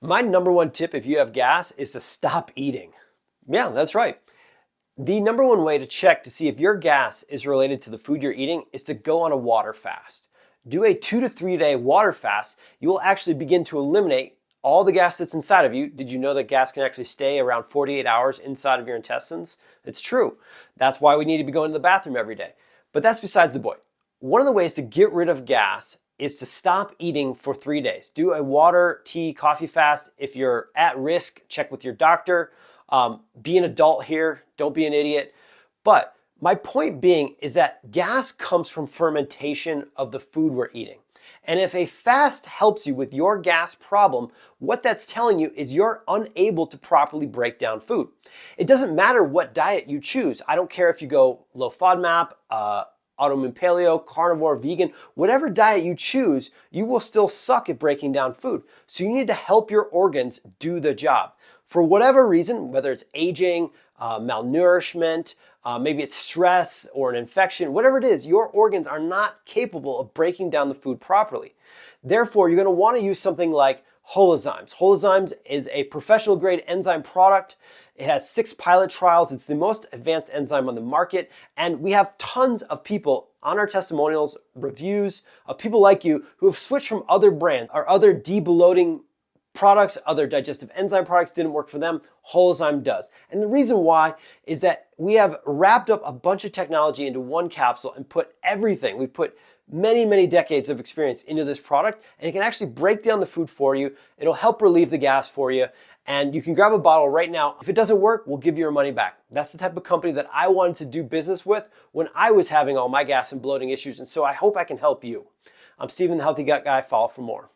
My number one tip if you have gas is to stop eating. Yeah, that's right. The number one way to check to see if your gas is related to the food you're eating is to go on a water fast. Do a 2 to 3 day water fast. You will actually begin to eliminate all the gas that's inside of you. Did you know that gas can actually stay around 48 hours inside of your intestines? It's true. That's why we need to be going to the bathroom every day. But that's besides the point. One of the ways to get rid of gas is to stop eating for 3 days. Do a water, tea, coffee fast. If you're at risk, check with your doctor. Be an adult here. Don't be an idiot. But my point being is that gas comes from fermentation of the food we're eating. And if a fast helps you with your gas problem, what that's telling you is you're unable to properly break down food. It doesn't matter what diet you choose. I don't care if you go low FODMAP, autoimmune paleo, carnivore, vegan, whatever diet you choose, you will still suck at breaking down food. So you need to help your organs do the job. For whatever reason, whether it's aging, malnourishment, maybe it's stress or an infection, whatever it is, your organs are not capable of breaking down the food properly. Therefore, you're going to want to use something like HoloZymes. HoloZymes is a professional grade enzyme product. It has 6 pilot trials. It's the most advanced enzyme on the market. And we have tons of people on our testimonials, reviews of people like you who have switched from other brands or other debloating products, other digestive enzyme products didn't work for them. HoloZyme does. And the reason why is that we have wrapped up a bunch of technology into one capsule and put everything. We've put many, many decades of experience into this product, and it can actually break down the food for you. It'll help relieve the gas for you, and you can grab a bottle right now. If it doesn't work, we'll give you your money back. That's the type of company that I wanted to do business with when I was having all my gas and bloating issues, and so I hope I can help you. I'm Steven, the Healthy Gut Guy. Follow for more.